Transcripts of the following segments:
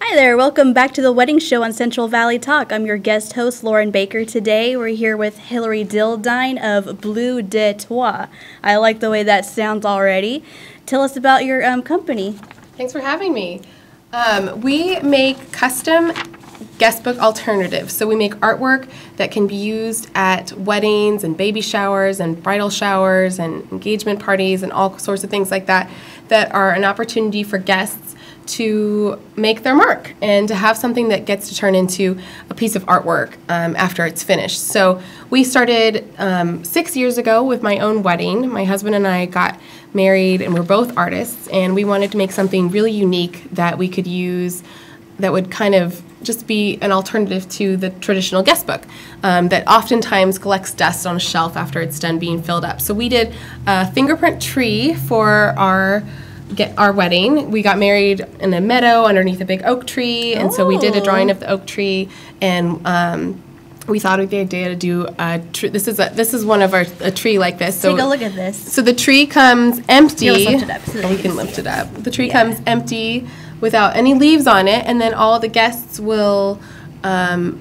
Hi there, welcome back to the Wedding Show on Central Valley Talk. I'm your guest host, Lauren Baker. Today we're here with Hilary Dildine of Bleu de Toi. I like the way that sounds already. Tell us about your company. Thanks for having me. We make custom guestbook alternatives. So we make artwork that can be used at weddings and baby showers and bridal showers and engagement parties and all sorts of things like that, that are an opportunity for guests to make their mark and to have something that gets to turn into a piece of artwork after it's finished. So we started 6 years ago with my own wedding. My husband and I got married and we're both artists, and we wanted to make something really unique that we could use that would kind of just be an alternative to the traditional guest book that oftentimes collects dust on a shelf after it's done being filled up. So we did a fingerprint tree for our wedding. We got married in a meadow underneath a big oak tree, and so we did a drawing of the oak tree, and we thought of the idea to do a tree. This is one of a tree like this. So take a look at this. So the tree comes empty. Here, let's lift it up so we can lift it up. The tree comes empty without any leaves on it, and then all the guests will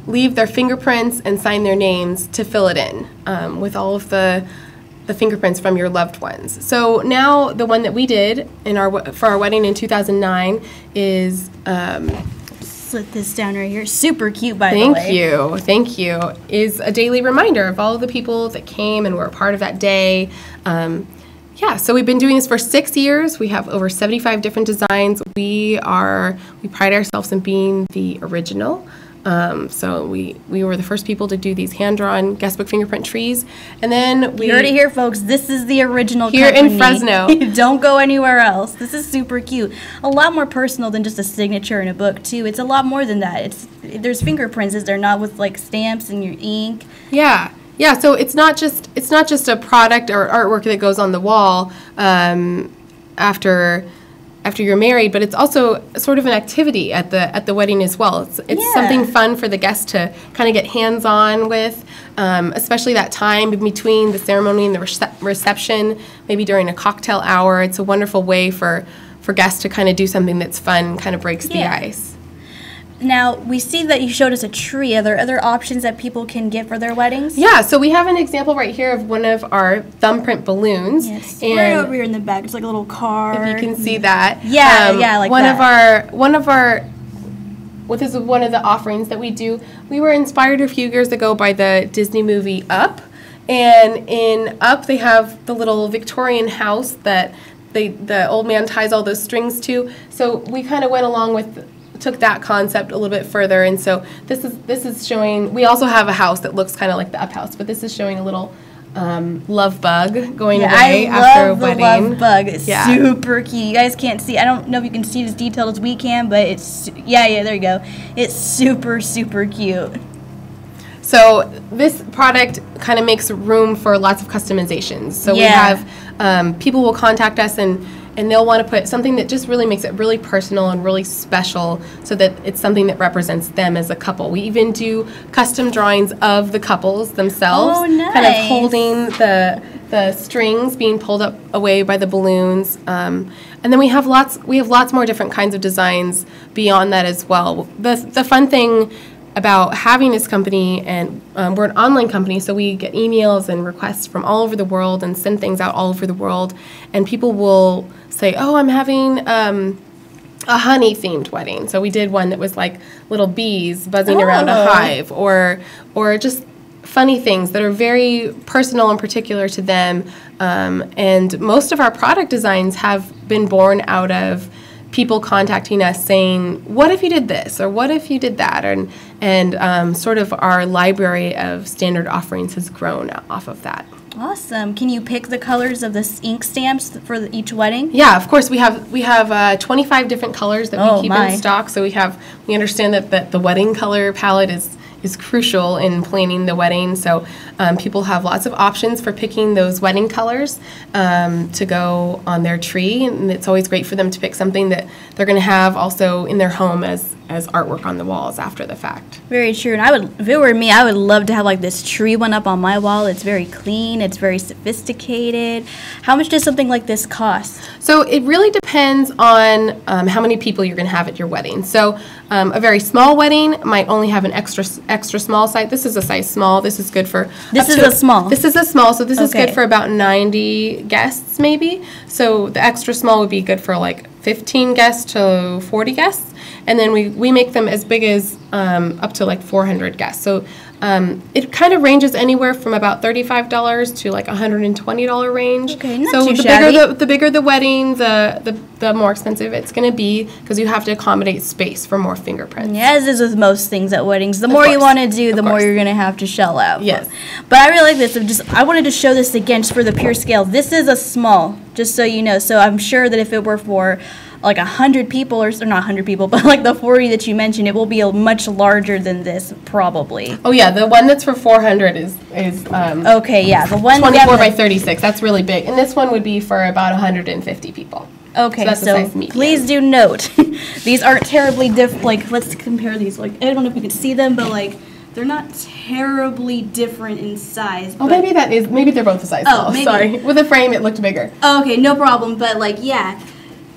leave their fingerprints and sign their names to fill it in with all of the fingerprints from your loved ones. So now the one that we did for our wedding in 2009 is slit this down right here. Super cute, by the way. Thank you. Is a daily reminder of all of the people that came and were a part of that day. So we've been doing this for 6 years. We have over 75 different designs. We pride ourselves in being the original. So we were the first people to do these hand-drawn guestbook fingerprint trees, and then you heard it here, folks. This is the original here company. in Fresno. Don't go anywhere else. This is super cute. A lot more personal than just a signature in a book, too. It's a lot more than that. There's fingerprints, is there not, with like stamps and your ink? Yeah. So it's not just a product or artwork that goes on the wall after you're married, but it's also sort of an activity at the wedding as well. It's something fun for the guests to kind of get hands-on with, especially that time between the ceremony and the reception, maybe during a cocktail hour. It's a wonderful way for guests to kind of do something that's fun, kind of breaks the ice. Now, we see that you showed us a tree. Are there other options that people can get for their weddings? Yeah, so we have an example right here of one of our thumbprint balloons. Yes, and right over here in the back. It's like a little car. If you can see that. Like this is one of the offerings that we do. We were inspired a few years ago by the Disney movie Up. And in Up, they have the little Victorian house that the old man ties all those strings to. So we kind of went along took that concept a little bit further, and so this is showing. We also have a house that looks kind of like the Up house, but this is showing a little love bug going away after a wedding. I love the love bug. It's super cute. You guys can't see. I don't know if you can see it as detailed as we can, but it's there you go. It's super, super cute. So this product kind of makes room for lots of customizations. So we have people will contact us and they'll want to put something that just really makes it really personal and really special, so that it's something that represents them as a couple. We even do custom drawings of the couples themselves, kind of holding the strings being pulled up away by the balloons. And then we have lots more different kinds of designs beyond that as well. The fun thing about having this company, and we're an online company, so we get emails and requests from all over the world and send things out all over the world, and people will say, oh, I'm having a honey-themed wedding. So we did one that was like little bees buzzing around a hive, or just funny things that are very personal and particular to them. And most of our product designs have been born out of people contacting us saying, what if you did this, or what if you did that, and sort of our library of standard offerings has grown off of that. Awesome. Can you pick the colors of the ink stamps for each wedding? Yeah, of course. We have 25 different colors that we keep in stock. So we understand that the wedding color palette is crucial in planning the wedding. So people have lots of options for picking those wedding colors to go on their tree, and it's always great for them to pick something that they're going to have also in their home as artwork on the walls after the fact. Very true. And if it were me, I would love to have like this tree one up on my wall. It's very clean. It's very sophisticated. How much does something like this cost? So it really depends on how many people you're going to have at your wedding. So a very small wedding might only have an extra small size. This is a size small. This is good for. This is a small. This is a small. So this is Okay. good for about 90 guests maybe. So the extra small would be good for like 15 guests to 40 guests. And then we make them as big as up to like 400 guests. So it kind of ranges anywhere from about $35 to like $120 range. Okay, not so too the shabby. bigger the bigger the wedding, the more expensive it's going to be because you have to accommodate space for more fingerprints. Yeah, as is with most things at weddings. The more you course. want to do, the Of more course. you're going to have to shell out. Yes. But I really like this. I wanted to show this again just for the pure scale. This is a small, just so you know. So I'm sure that if it were for like 100 people, or not 100 people, but like the 40 that you mentioned, it will be a much larger than this, probably. Oh yeah, the one that's for 400 is Okay, yeah, the one 24 by 36. That's really big, and this one would be for about 150 people. Okay, So that's a so size medium. please do note, these aren't terribly like, let's compare these. Like, I don't know if you can see them, but like, they're not terribly different in size. Oh, but- maybe they're both the size. Oh, small. maybe. Sorry, with a frame it looked bigger. Oh, okay, no problem. But like, yeah,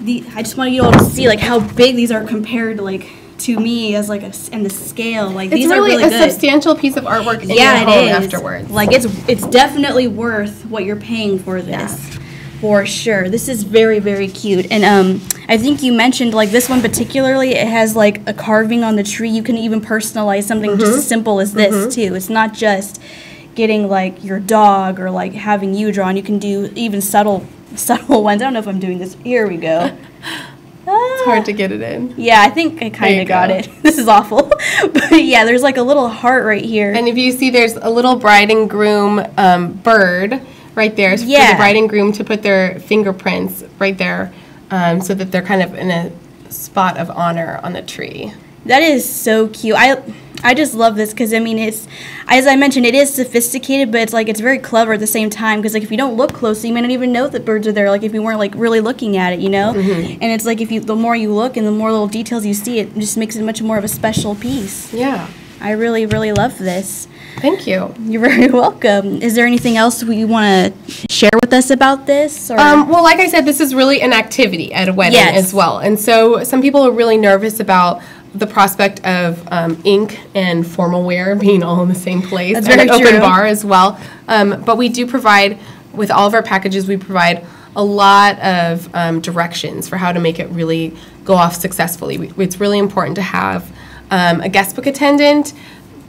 I just wanted you all to see like how big these are compared to like to me as like and the scale. Like It's these really are really a good. substantial piece of artwork in your Yeah, home it is. afterwards. Like it's definitely worth what you're paying for this. For sure. This is very, very cute. And I think you mentioned like this one particularly, it has like a carving on the tree. You can even personalize something just as simple as this too. It's not just getting like your dog or like having you drawn. You can do even subtle ones. I don't know if I'm doing this. Here we go. It's hard to get it in. Yeah, I think I kind you of got go. it. This is awful. But yeah, there's like a little heart right here. And if you see, there's a little bride and groom bird right there for Yeah. the bride and groom to put their fingerprints right there so that they're kind of in a spot of honor on the tree. That is so cute. I just love this because, I mean, it's, as I mentioned, it is sophisticated, but it's very clever at the same time because, like, if you don't look closely, you may not even know that birds are there, like, if you weren't, like, really looking at it, you know? And it's like, the more you look and the more little details you see, it just makes it much more of a special piece. Yeah. I really, really love this. Thank you. You're very welcome. Is there anything else you want to share with us about this? Or? Well, like I said, this is really an activity at a wedding Yes. as well. And so some people are really nervous about the prospect of ink and formal wear being all in the same place. That's and very an open true. bar as well. But we do provide, with all of our packages, we provide a lot of directions for how to make it really go off successfully. It's really important to have a guest book attendant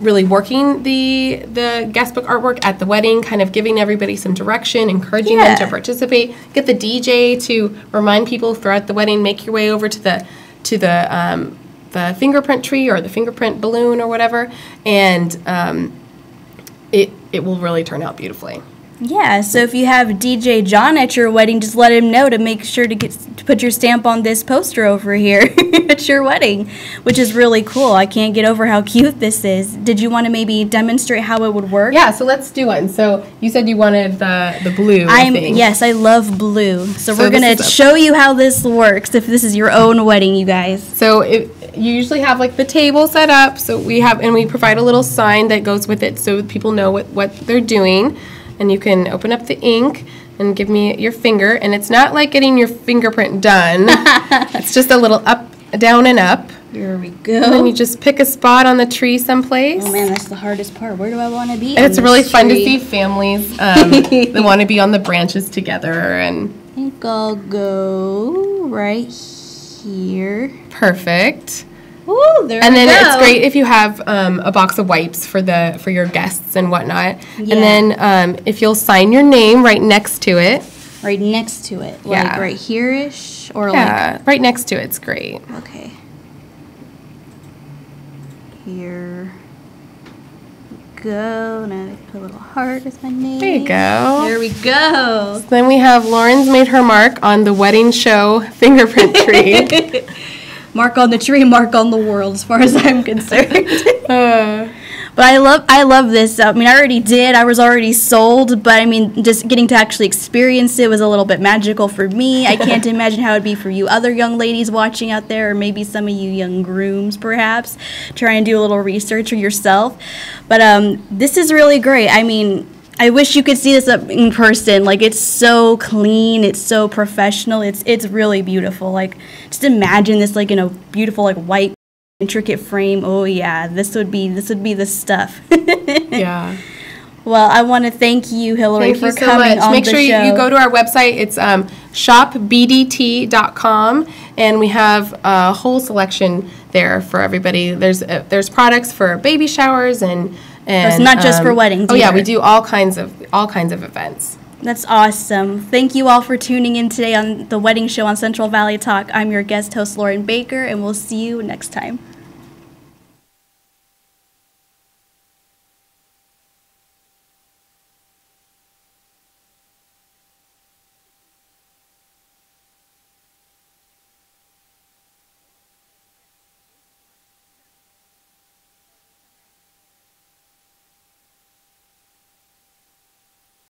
really working the guest book artwork at the wedding, kind of giving everybody some direction, encouraging them to Yeah. participate. Get the DJ to remind people throughout the wedding. Make your way over to the fingerprint tree or the fingerprint balloon or whatever, and it will really turn out beautifully. Yeah, so if you have DJ John at your wedding, just let him know to make sure to put your stamp on this poster over here at your wedding, which is really cool. I can't get over how cute this is. Did you want to maybe demonstrate how it would work? Yeah, so let's do one. So you said you wanted the blue. I think. Yes, I love blue. So we're this going to is show you how this works if this is your own wedding, you guys. So you usually have like the table set up. So we provide a little sign that goes with it so people know what they're doing. And you can open up the ink and give me your finger. And it's not like getting your fingerprint done. It's just a little up, down, and up. Here we And then go. you just pick a spot on the tree someplace. Oh man, that's the hardest part. Where do I want to be? And it's on really this fun to tree? see families that want to be on the branches together. And I think I'll go right here. perfect. Ooh, there And we then go. it's great if you have a box of wipes for your guests and whatnot. Yeah. And then if you'll sign your name right next to it. Right next to it. Yeah. Like right here-ish? Or Yeah, right next to it's great. like, okay. Here we go. Now I put a little heart as my name. There you go. There we go. Then we have Lauren's made her mark on the wedding show fingerprint tree. Mark on the tree, mark on the world, as far as I'm concerned. But I love this. I mean, I already did. I was already sold, but I mean, just getting to actually experience it was a little bit magical for me. I can't imagine how it'd be for you other young ladies watching out there, or maybe some of you young grooms, perhaps, try and do a little research for yourself. But this is really great. I mean, I wish you could see this up in person. Like, it's so clean, it's so professional, it's really beautiful. Like, just imagine this like in a beautiful like white intricate frame. Oh yeah, this would be the stuff. Yeah. Well, I want to thank you, Hilary, for coming on the show. Make sure you go to our website. It's shopbdt.com, and we have a whole selection there for everybody. There's products for baby showers and it's not just for weddings. Oh yeah, we do all kinds of events. That's awesome. Thank you all for tuning in today on the Wedding Show on Central Valley Talk. I'm your guest host, Lauren Baker, and we'll see you next time.